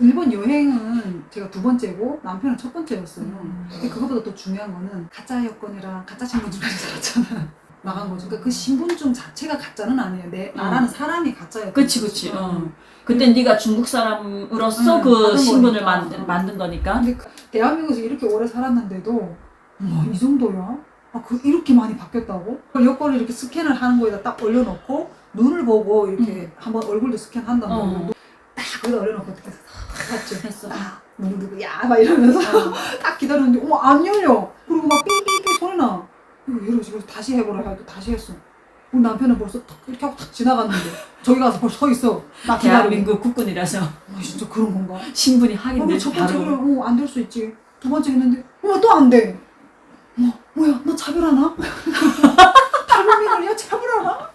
일본 여행은 제가 두 번째고 남편은 첫 번째였어요. 근데 그것보다 더 중요한 거는 가짜 여권이랑 가짜 신분증까지 살았잖아. 나간 거죠. 그러니까 그 신분증 자체가 가짜는 아니에요. 나라는 사람이 가짜였던 그치. 거죠. 그때 네가 중국 사람으로서 그 받은 신분을 거니까. 만든 거니까. 근데 대한민국에서 이렇게 오래 살았는데도 이 정도야? 이렇게 많이 바뀌었다고? 여권을 이렇게 스캔을 하는 거에다 딱 올려놓고 눈을 보고 이렇게 한번 얼굴도 스캔한단 말이야. 딱 거기다 올려놓고 어떻게 봤죠? 했어. 누구야? 막 이러면서 딱 기다렸는데 안 열려. 그리고 막 삐삐삐 소리 나. 이러고 다시 해보라 해도 다시 했어. 우리 남편은 벌써 탁 이렇게 하고 탁 지나갔는데 저기 가서 벌써 서 있어. 나 대한민국 국군이라서 진짜 그런 건가? 신분이 확인되지 첫 바로. 번째는 안 될 수 있지. 두 번째 했는데 또 안 돼. 뭐야 너 차별하나? 탈북민을요 차별하나?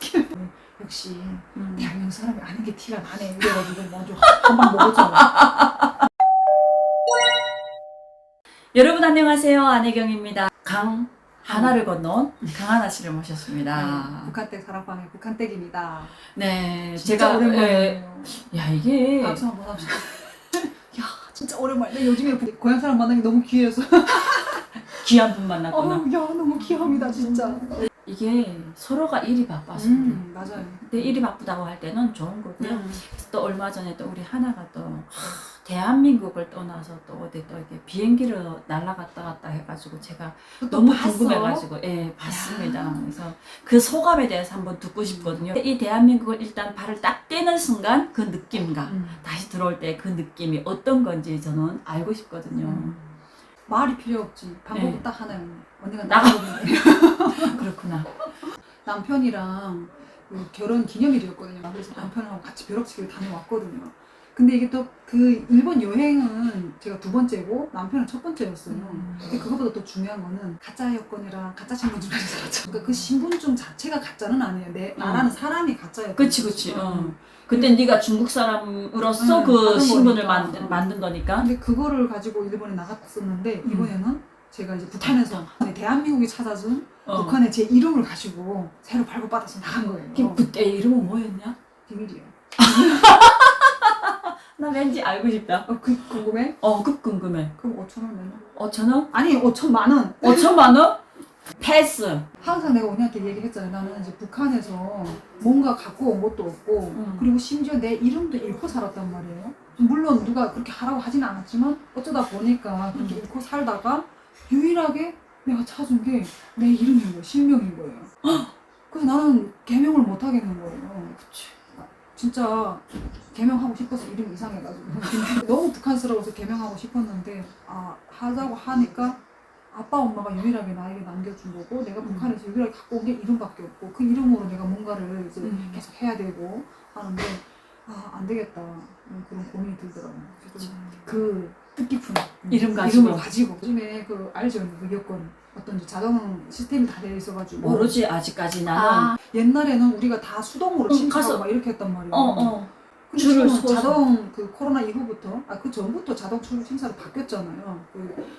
역시 대한민국 사람이 아닌 게 티가 나네. 이래가지고 먼저 한방 먹었잖아. 여러분 안녕하세요. 안혜경입니다. 강 하나를 건넌 강하나 씨를 모셨습니다. 북한댁 사랑방의 북한댁입니다. 네, 진짜 제가 오랜만이에요. 야 이게 박수 한번 합시다. 야 진짜 오랜만에. 요즘에 고향 사람 만나기 너무 귀해서. 귀한 분 만났구나. 야 너무 귀합니다 진짜. 이게 서로가 일이 바빠서 맞아요. 근데 일이 바쁘다고 할 때는 좋은 거고요. 또 얼마 전에 또 우리 하나가 또 대한민국을 떠나서 또 어디 또 이렇게 비행기를 날아갔다 갔다 해가지고 제가 너무 궁금해가지고 봤습니다. 그래서 그 소감에 대해서 한번 듣고 싶거든요. 이 대한민국을 일단 발을 딱 떼는 순간 그 느낌과 다시 들어올 때 그 느낌이 어떤 건지 저는 알고 싶거든요. 말이 필요 없지. 방법은 딱 하나요. 언니가 나가보면 그렇구나. 남편이랑 그 결혼 기념일이었거든요. 그래서 남편하고 같이 벼룩치기를 다녀왔거든요. 근데 이게 또 그 일본 여행은 제가 두 번째고 남편은 첫 번째였어요. 근데 그것보다 더 중요한 거는 가짜 여권이랑 가짜 신분증까지 살았죠. 그러니까 그 신분증 자체가 가짜는 아니에요. 나라는 사람이 가짜였던 그치. 그때 네가 중국 사람으로서 그 받은 신분을 거니까. 만든 거니까. 근데 그거를 가지고 일본에 나갔었는데 이번에는 제가 이제 북한에서 대한민국이 찾아준 북한의 제 이름을 가지고 새로 발급받아서 나간 거예요. 그때 이름은 뭐였냐? 비밀이에요. 나 왠지 알고 싶다. 궁금해? 급 궁금해. 그럼 5,000원 내놔. 5,000원? 아니 5천만 원. 5천만 원? 패스. 항상 내가 언니한테 얘기했잖아요. 나는 이제 북한에서 뭔가 갖고 온 것도 없고 그리고 심지어 내 이름도 잃고 살았단 말이에요. 물론 누가 그렇게 하라고 하진 않았지만 어쩌다 보니까 그렇게 잃고 살다가 유일하게 내가 찾은 게 내 이름인 거예요. 실명인 거예요. 그래서 나는 개명을 못 하겠는 거예요. 그치. 진짜 개명하고 싶어서 이름 이상해가지고 근데 너무 북한스러워서 개명하고 싶었는데 하자고 하니까 아빠 엄마가 유일하게 나에게 남겨준 거고 내가 북한에서 유일하게 갖고 온 게 이름밖에 없고 그 이름으로 내가 뭔가를 이제 계속 해야 되고 하는데 안 되겠다 그런 고민이 들더라고요. 그 뜻깊은 이름을 가지고 요즘에 그 알죠? 그 여권 어떤 자동 시스템이 다 되어 있어가지고 모르지 아직까지 나는. 옛날에는 우리가 다 수동으로 심사하고 가서 막 이렇게 했단 말이에요. 근데 줄을 지금 서서. 자동 그 코로나 이후부터 그 전부터 자동 출국 심사로 바뀌었잖아요.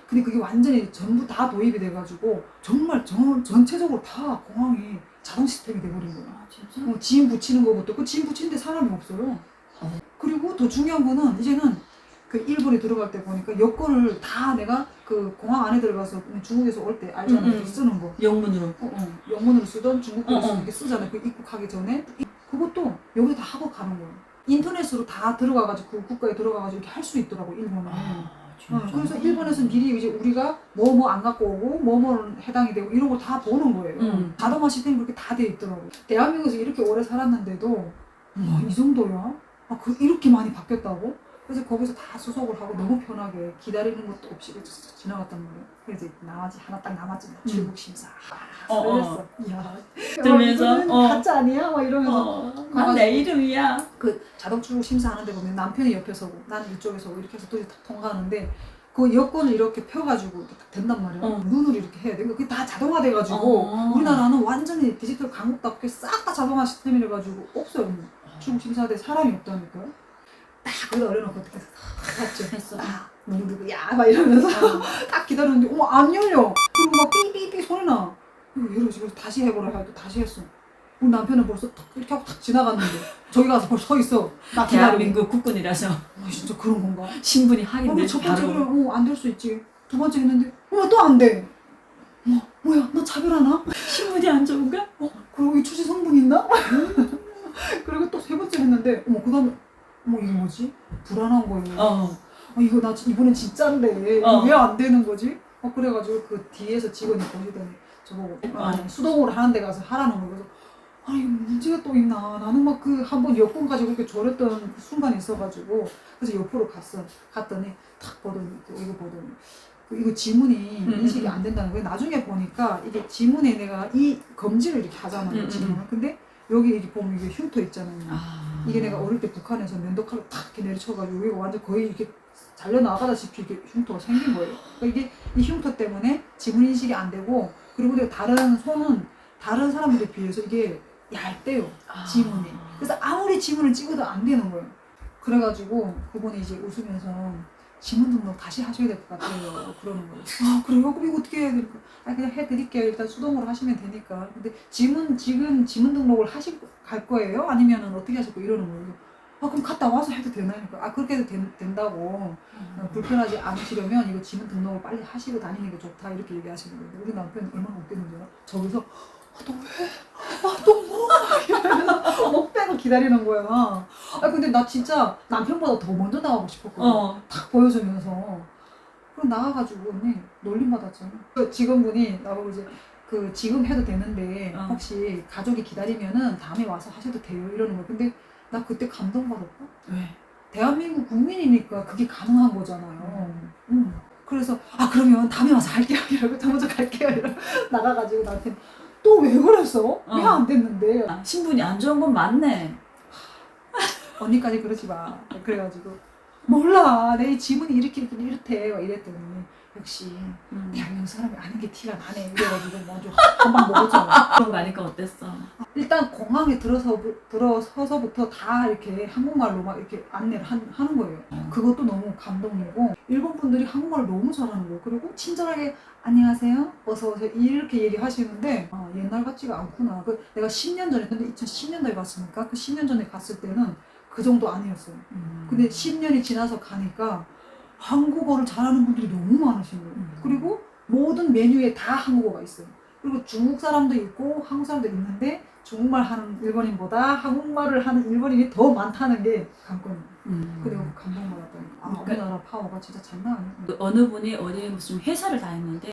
근데 그게 완전히 전부 다 도입이 돼가지고 정말 전체적으로 다 공항이 자동 시스템이 돼버린 거예요. 진짜? 지인 붙이는 거부터 그 지인 붙이는데 사람이 없어요. 그리고 더 중요한 거는 이제는 그 일본에 들어갈 때 보니까 여권을 다 내가 그 공항 안에 들어가서 중국에서 올 때 알잖아요. 쓰는 거. 영문으로. 영문으로 쓰던 중국어로 이렇게 쓰잖아요. 그 입국하기 전에 그것도 여기서 다 하고 가는 거예요. 인터넷으로 다 들어가가지고 그 국가에 들어가가지고 이렇게 할 수 있더라고 일본은. 그래서 일본에서 미리 이제 우리가 뭐 안 갖고 오고 뭐는 해당이 되고 이런 걸 다 보는 거예요. 자동화 시스템이 그렇게 다 돼 있더라고. 대한민국에서 이렇게 오래 살았는데도 이 정도야? 이렇게 많이 바뀌었다고? 그래서 거기서 다 수속을 하고 너무 편하게 기다리는 것도 없이 지나갔단 말이에요. 그래서 나머지 하나 딱 남았지. 출국 심사. 설렜어. 이야. 들면서 가짜 아니야? 막 이러면서. 난 내 이름이야. 그 자동 출국 심사하는 데 보면 남편이 옆에 서고 나는 이쪽에 서고 이렇게 해서 둘이 다 통과하는데 그 여권을 이렇게 펴가지고 이렇게 딱 된단 말이에요. 눈으로 이렇게 해야 돼. 그게 다 자동화돼가지고 우리나라는 완전히 디지털 강국답게 싹 다 자동화 시스템이라가지고 없어요. 출국 심사대 사람이 없다니까요. 딱 거기다 올려놓고 어떻게 해서 봤죠? 했어. 누구야? 막 이러면서 딱 기다렸는데 안 열려. 그리고 막 삐삐삐 소리 나. 이러고 다시 해보라 해도 다시 했어. 우리 남편은 벌써 탁 이렇게 하고 탁 지나갔는데 저기 가서 벌써 서 있어. 나 기다리고. 대한민국 국군이라서 진짜 그런 건가? 신분이 확인돼. 첫 번째 그러면 안 될 수 있지. 두 번째 했는데 또 안 돼. 뭐야 나 차별하나? 신분이 안 좋은가? 그리고 이 추지 성분 있나? 그리고 또 세 번째 했는데 그 다음에 이게 뭐지? 불안한 거예요. 이거 나 이번엔 진짠데 왜 안 되는 거지? 그래가지고 그 뒤에서 직원이 보시더니 저보고 수동으로 하는 데 가서 하라는 거예요. 그래서 이거 문제가 또 있나? 나는 막 그 한번 여권 가지고 그렇게 졸였던 그 순간이 있어가지고 그래서 옆으로 갔더니 탁 보더니 이거 보더니 이거 지문이 인식이 안 된다는 거예요. 나중에 보니까 이게 지문에 내가 이 검지를 이렇게 하잖아요. 지문을. 근데 여기 이렇게 보면 이게 흉터 있잖아요. 이게 내가 어릴 때 북한에서 면도칼로 탁 이렇게 내리쳐가지고 여기가 완전 거의 이렇게 잘려나가다시피 이렇게 흉터가 생긴 거예요. 그러니까 이게 이 흉터 때문에 지문 인식이 안 되고 그리고 내가 다른 손은 다른 사람들에 비해서 이게 얇대요. 지문이. 그래서 아무리 지문을 찍어도 안 되는 거예요. 그래가지고 그분이 이제 웃으면서 지문 등록 다시 하셔야 될 것 같아요. 그러는 거예요. 그래요? 그럼 이거 어떻게 해야 될까? 그냥 해드릴게요. 일단 수동으로 하시면 되니까. 근데 지금 지문 등록을 갈 거예요? 아니면은 어떻게 하실 거예요? 이러는 거예요. 그럼 갔다 와서 해도 되나니까. 그렇게 해도 된다고. 불편하지 않으시려면 이거 지문 등록을 빨리 하시고 다니는 게 좋다. 이렇게 얘기하시는 거예요. 우리 남편이 얼마나 웃겼는지 알아? 저기서 너 왜? 또 뭐? 이러면서 목 빼고 기다리는 거야. 근데 나 진짜 남편보다 더 먼저 나가고 싶었거든. 탁 보여주면서. 그럼 나가가지고 언니 놀림 받았잖아. 그 직원분이 나보고 이제 지금 해도 되는데 혹시 가족이 기다리면은 다음에 와서 하셔도 돼요 이러는 거야. 근데 나 그때 감동받았다. 왜? 대한민국 국민이니까 그게 가능한 거잖아요. 그래서 그러면 다음에 와서 할게요 이러고 저 먼저 갈게요 이러고 나가가지고 나한테 또 왜 그랬어? 왜 안 됐는데? 신분이 안 좋은 건 맞네. 언니까지 그러지 마. 그래가지고 몰라 내 지문이 이렇대 이랬더니 역시 대한민국 사람이 아는 게 티가 나네 이래가지고 먼저 한방 먹었잖아. 그런 거 아니까 어땠어? 일단 공항에 들어서서부터 다 이렇게 한국말로 막 이렇게 안내를 하는 거예요. 그것도 너무 감동이고 일본 분들이 한국말을 너무 잘하는 거예요. 그리고 친절하게 안녕하세요, 어서 오세요 이렇게 얘기하시는데 옛날 같지가 않구나. 내가 10년 전에 근데 2010년도에 갔으니까 그 10년 전에 갔을 때는 그 정도 아니었어요. 근데 10년이 지나서 가니까 한국어를 잘하는 분들이 너무 많으신 거예요. 그리고 모든 메뉴에 다 한국어가 있어요. 그리고 중국 사람도 있고 한국 사람도 있는데 중국말 하는 일본인보다 한국말을 하는 일본인이 더 많다는 게 관건이에요. 그리고 감동받았다니까. 우리나라 파워가 진짜 장난 아니에요. 어느 분이 어디 무슨 회사를 다녔는데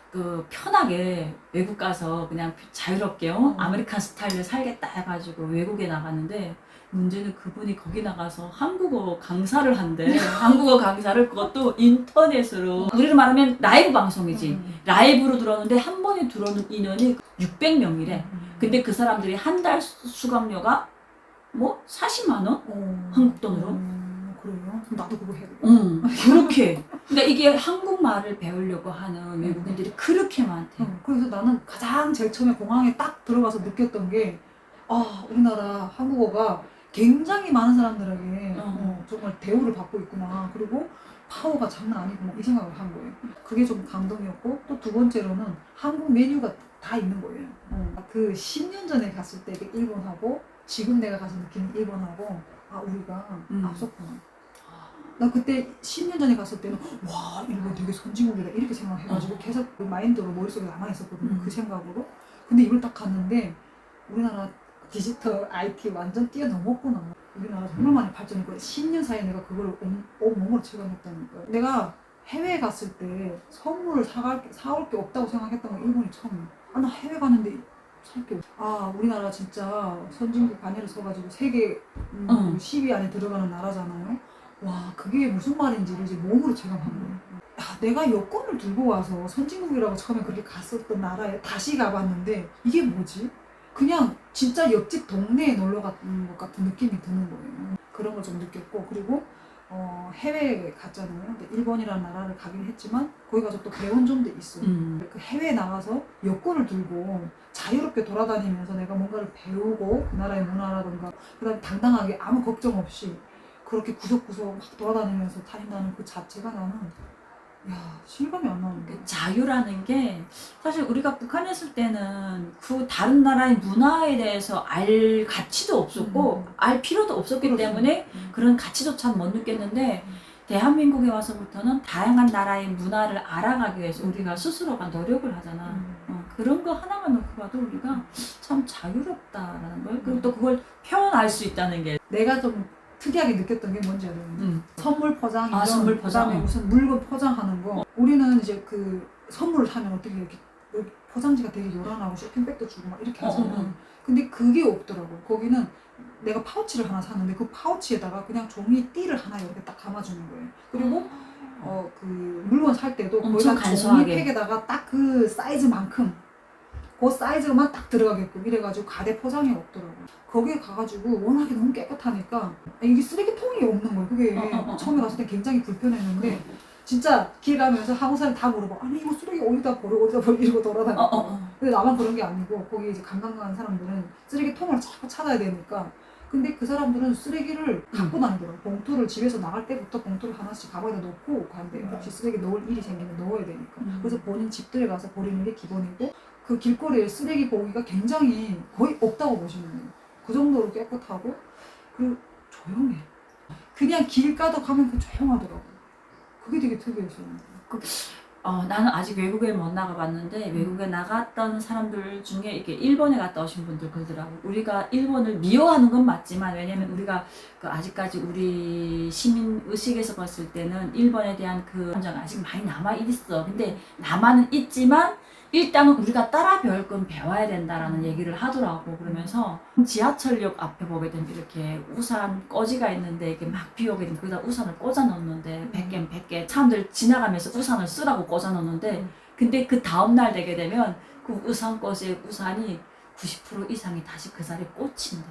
편하게 외국 가서 그냥 자유롭게 아메리칸 스타일로 살겠다 해가지고 외국에 나갔는데 문제는 그분이 거기 나가서 한국어 강사를 한대. 한국어 강사를 그것도 인터넷으로. 우리로 말하면 라이브 방송이지. 라이브로 들었는데 한 번에 들어오는 인원이 600명이래. 근데 그 사람들이 한 달 수강료가 40만 원? 한국 돈으로. 그래요? 나도 그거 해야 돼. 그렇게. 그러니까 이게 한국말을 배우려고 하는 외국인들이 그렇게 많대. 그래서 나는 가장 제일 처음에 공항에 딱 들어가서 느꼈던 게 우리나라 한국어가 굉장히 많은 사람들에게 정말 대우를 받고 있구나. 그리고 파워가 장난 아니구나 이 생각을 한 거예요. 그게 좀 감동이었고 또 두 번째로는 한국 메뉴가 다 있는 거예요. 그 10년 전에 갔을 때 일본하고 지금 내가 가서 느끼는 일본하고 우리가 앞섰구나. 나 그때 10년 전에 갔을 때는 와 일본 되게 선진국이다 이렇게 생각해가지고 계속 그 마인드로 머릿속에 남아있었거든요. 그 생각으로. 근데 이걸 딱 갔는데 우리나라 디지털 IT 완전 뛰어넘었구나. 우리나라 정말 많이 발전했고 10년 사이에 내가 그걸 몸으로 체감했다니까. 내가 해외에 갔을 때 선물을 사올 게 없다고 생각했던 건 일본이 처음이야. 나 해외 가는데 살 게 없어. 우리나라 진짜 선진국 반열에 서가지고 세계 10위 안에 들어가는 나라잖아요. 와 그게 무슨 말인지를 이제 몸으로 체감한 거예요. 내가 여권을 들고 와서 선진국이라고 처음에 그렇게 갔었던 나라에 다시 가봤는데 이게 뭐지? 그냥 진짜 옆집 동네에 놀러 갔던 것 같은 느낌이 드는 거예요. 그런 걸 좀 느꼈고 그리고 해외에 갔잖아요. 근데 일본이라는 나라를 가긴 했지만 거기 가서 또 배운 점도 있어요. 그 해외에 나가서 여권을 들고 자유롭게 돌아다니면서 내가 뭔가를 배우고 그 나라의 문화라든가 그다음에 당당하게 아무 걱정 없이 그렇게 구석구석 막 돌아다니면서 다닌다는 그 자체가 나는 야, 실감이 안 나는 게. 그 자유라는 게 사실 우리가 북한에 있을 때는 그 다른 나라의 문화에 대해서 알 가치도 없었고 알 필요도 없었기 그렇죠. 때문에 그런 가치조차 못 느꼈는데 대한민국에 와서부터는 다양한 나라의 문화를 알아가기 위해서 우리가 스스로가 노력을 하잖아. 그런 거 하나만 놓고 봐도 우리가 참 자유롭다라는 걸, 그리고 또 그걸 표현할 수 있다는 게. 내가 좀 특이하게 느꼈던 게 뭔지 알아요? 선물 포장, 아, 선물 포장. 그다음에 무슨 물건 포장하는 거. 우리는 이제 그 선물을 사면 어떻게 이렇게 여기 포장지가 되게 요란하고 쇼핑백도 주고 막 이렇게 하잖아요. 근데 그게 없더라고. 거기는 내가 파우치를 하나 샀는데 그 파우치에다가 그냥 종이 띠를 하나 이렇게 딱 감아주는 거예요. 그리고 그 물건 살 때도 엄청 거기다 간소하게. 종이팩에다가 딱 그 사이즈만큼 그 사이즈만 딱 들어가게끔 이래가지고 가대 포장이 없더라고. 거기에 가가지고 워낙에 너무 깨끗하니까 이게 쓰레기통이 없는 거예요. 그게 처음에 갔을 때 굉장히 불편했는데 진짜 길 가면서 한국 사람 다 물어봐. 아니 이거 쓰레기 어디다 버려 이러고 돌아다니고. 근데 나만 그런 게 아니고 거기 이제 관광 가는 사람들은 쓰레기통을 자꾸 찾아야 되니까. 근데 그 사람들은 쓰레기를 갖고 다니더라고. 봉투를 집에서 나갈 때부터 봉투를 하나씩 가방에다 넣고 간대요. 혹시 쓰레기 넣을 일이 생기면 넣어야 되니까. 그래서 본인 집들에 가서 버리는 게 기본이고 그 길거리에 쓰레기 보기가 굉장히 거의 없다고 보시면 돼요. 그 정도로 깨끗하고 그리고 조용해. 그냥 길 가다 가면 그 조용하더라고. 그게 되게 특이했어요. 나는 아직 외국에 못 나가봤는데 외국에 나갔던 사람들 중에 이렇게 일본에 갔다 오신 분들 그러더라고. 우리가 일본을 미워하는 건 맞지만 왜냐면 우리가 그 아직까지 우리 시민 의식에서 봤을 때는 일본에 대한 그 감정이 아직 많이 남아 있어. 근데 남아는 있지만 일단은 우리가 따라 배울 건 배워야 된다라는 얘기를 하더라고. 그러면서 지하철역 앞에 보게 되면 이렇게 우산 꺼지가 있는데 이렇게 막 비 오게 되면 거기다 우산을 꽂아 놓는데 100개 100개 사람들 지나가면서 우산을 쓰라고 꽂아 놓는데 근데 그 다음날 되게 되면 그 우산 꺼지의 우산이 90% 이상이 다시 그 자리에 꽂힌대.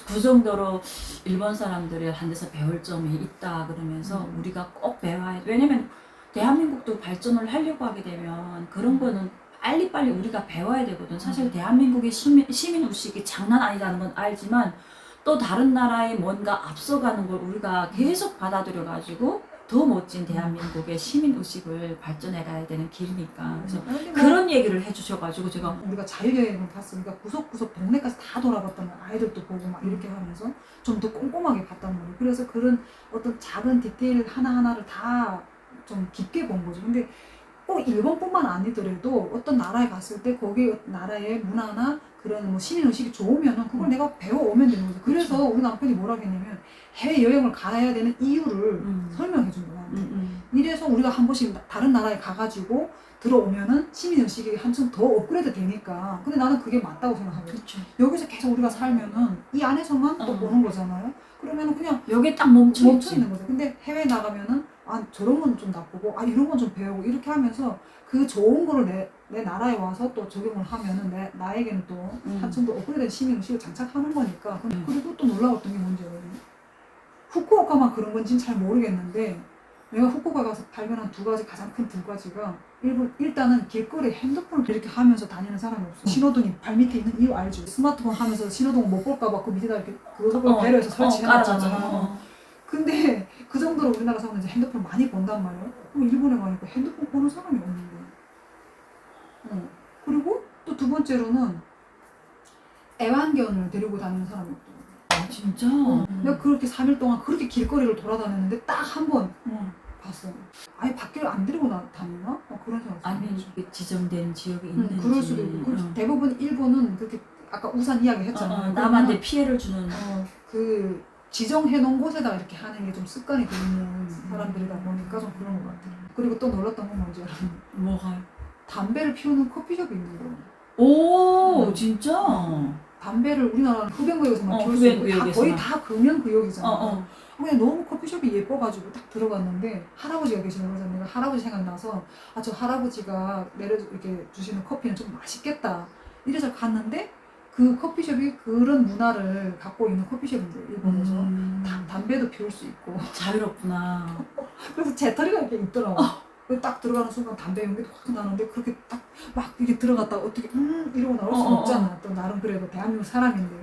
그 정도로 일본 사람들이 한 데서 배울 점이 있다 그러면서 우리가 꼭 배워야 돼. 왜냐면 대한민국도 발전을 하려고 하게 되면 그런 거는 빨리빨리 우리가 배워야 되거든. 사실 대한민국의 시민 의식이 장난 아니라는 건 알지만 또 다른 나라에 뭔가 앞서가는 걸 우리가 계속 받아들여가지고 더 멋진 대한민국의 시민 의식을 발전해 가야 되는 길이니까. 그래서 그런 얘기를 해주셔가지고 제가 우리가 자유여행을 갔으니까 구석구석 동네까지 다 돌아봤단 말이야. 아이들도 보고 막 이렇게 하면서 좀 더 꼼꼼하게 봤단 말이야. 그래서 그런 어떤 작은 디테일 하나하나를 다 좀 깊게 본 거죠. 근데 꼭 일본뿐만 아니더라도 어떤 나라에 갔을 때 거기 나라의 문화나 그런 뭐 시민 의식이 좋으면은 그걸 내가 배워오면 되는 거죠. 그래서 우리 남편이 뭐라 했냐면 해외여행을 가야 되는 이유를 설명해 준 거야. 이래서 우리가 한 번씩 다른 나라에 가가지고 들어오면은 시민의식이 한층 더 업그레이드 되니까. 근데 나는 그게 맞다고 생각하거든. 여기서 계속 우리가 살면은 이 안에서만 또 보는 거잖아요. 그러면은 그냥 여기 딱 멈춰 있는 거죠. 근데 해외 나가면은 저런 건 좀 나쁘고 이런 건 좀 배우고 이렇게 하면서 그 좋은 거를 내 나라에 와서 또 적용을 하면은 나에게는 또 한층 더 업그레이드된 시민의식을 장착하는 거니까. 그리고 또 놀라웠던 게 뭔지 알아요? 후쿠오카만 그런 건지는 잘 모르겠는데 내가 후쿠오카 가서 발견한 가장 큰 두 가지가 일단은 길거리에 핸드폰을 이렇게 하면서 다니는 사람이 없어. 신호등이 발밑에 있는 이유 알죠? 스마트폰 하면서 신호등 못 볼까봐 그 밑에다 이렇게 그걸 배려해서 설치해놨잖아. 근데 그 정도로 우리나라 사람은 이제 핸드폰 많이 본단 말이야. 그럼 일본에 가니까 핸드폰 보는 사람이 없는 거야. 그리고 또 두 번째로는 애완견을 데리고 다니는 사람이 없더라고. 진짜? 내가 그렇게 3일 동안 그렇게 길거리를 돌아다녔는데 딱 한 번 봤어요. 아예 밖에 안 데리고 다니나? 그런 생각. 아니면 지정된 지역에 있는지. 그럴 수도 있고. 그리고 대부분 일본은 그렇게 아까 우산 이야기 했잖아요. 남한테 피해를 주는. 그 지정해 놓은 곳에다 이렇게 하는 게 좀 습관이 돼 있는 사람들이다 보니까 좀 그런 것 같아요. 그리고 또 놀랐던 건 뭔지 알아요? 뭐가? 담배를 피우는 커피숍이 있는 거예요. 오, 진짜? 담배를 우리나라 흡연구역에서만 피울 수 흡연구역에서만. 있고 거의 다 금연구역이잖아. 그냥 너무 커피숍이 예뻐가지고 딱 들어갔는데 할아버지가 계시는 거죠. 내가 할아버지 생각나서 저 할아버지가 이렇게 주시는 커피는 좀 맛있겠다 이래서 갔는데 그 커피숍이 그런 문화를 갖고 있는 커피숍인데 일본에서 담배도 피울 수 있고 자유롭구나. 그래서 재터리가 이렇게 있더라고. 그 딱 들어가는 순간 담배 연기도 확 나는데 그렇게 딱 막 이렇게 들어갔다가 어떻게 이러고 나올 수는 없잖아. 또 나름 그래도 대한민국 사람인데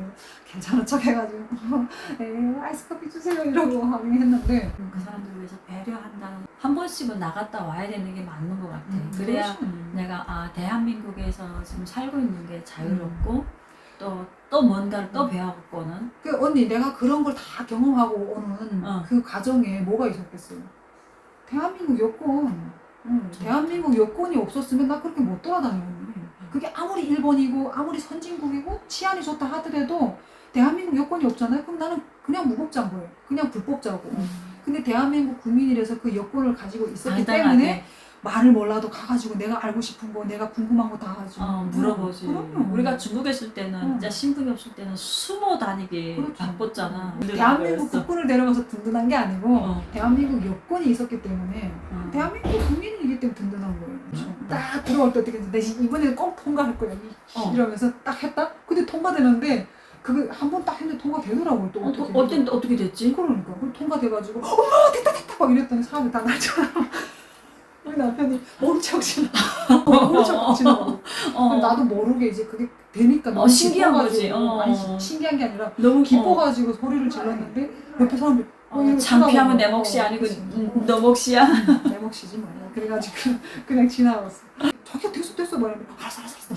괜찮은 척 해가지고 아이스 커피 주세요 이러고 하긴 했는데 그 사람들을 위해서 배려한다는 한 번씩은 나갔다 와야 되는 게 맞는 것 같아. 그래야 그렇지. 내가 대한민국에서 지금 살고 있는 게 자유롭고 또 뭔가를 또 배워보고는 그 언니 내가 그런 걸 다 경험하고 오는 그 과정에 뭐가 있었겠어요? 대한민국 여권. 대한민국 여권이 없었으면 나 그렇게 못 돌아다녔는데 그게 아무리 일본이고 아무리 선진국이고 치안이 좋다 하더라도 대한민국 여권이 없잖아요. 그럼 나는 그냥 무법자인 거예요. 그냥 불법자고. 근데 대한민국 국민이라서 그 여권을 가지고 있었기 때문에 말을 몰라도 가가지고 내가 알고 싶은 거, 내가 궁금한 거 다 하지. 물어보지. 그럼요. 우리가 중국에 있을 때는 진짜 신분이 없을 때는 숨어 다니기 그렇죠. 바빴잖아. 대한민국 국군을 데려가서 든든한 게 아니고 대한민국 여권이 있었기 때문에 대한민국 국민이기 때문에 든든한 거예요. 그렇죠. 딱 들어올 때 어떻게 했는데 이번에는 꼭 통과할 거야 이러면서 딱 했다? 근데 통과되는데 그거 한 번 딱 했는데 통과되더라고요. 또 어떻게 됐지? 그러니까 그걸 통과돼가지고 어머 됐다 막 이랬더니 사람이 다 날잖아. 우리 남편이 모르척 지나가고 나도 모르게 이제 그게 되니까 너무 신기한 거지. 기뻐가지고 아니 신기한 게 아니라 너무 기뻐가지고 소리를 질렀는데 옆에 사람들이 이러고 창피하면 내 쳐다보고. 몫이 아니고 그치. 너 몫이야. 내 몫이지 뭐야. 그래가지고 그냥 지나갔어. 자기가 됐어 말하면 알았어.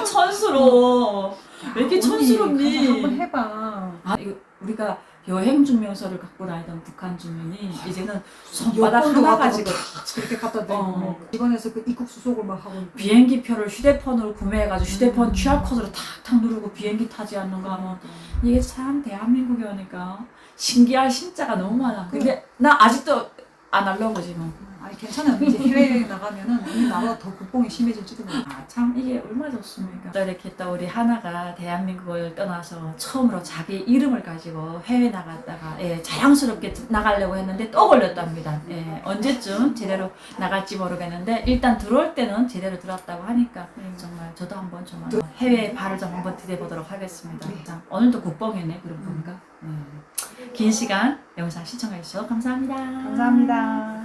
천스러워. 왜 이렇게 언니, 천스럽니? 가서 한번 해봐. 이거 우리가 여행 증명서를 갖고 다니던 북한 주민이 이제는 손바닥 여권도 하나 갖다 가지고 그렇게 갖다 대고 입원해서 그 입국 수속을 막 하고 있고. 비행기표를 휴대폰으로 구매해가지고 휴대폰 QR코드로 탁탁 누르고 비행기 타지 않는가 하면 이게 참 대한민국에 오니까 신기할 신자가 너무 많아. 근데 나 아직도 안 하려고 지금. 아니 괜찮아요. 이제 해외 나가면은 언니 나보다 더 국뽕이 심해질지도 몰라. 참 이게 얼마나 좋습니까? 또 이렇게 또 우리 하나가 대한민국을 떠나서 처음으로 자기 이름을 가지고 해외 나갔다가 자랑스럽게 나가려고 했는데 또 걸렸답니다. 언제쯤 제대로 나갈지 모르겠는데 일단 들어올 때는 제대로 들어왔다고 하니까 정말 저도 한번 좀 해외 발을 좀 한번 디뎌보도록 하겠습니다. 자, 오늘도 국뽕이네 그러고 보니까. 긴 시간 영상 시청해주셔서 감사합니다. 감사합니다.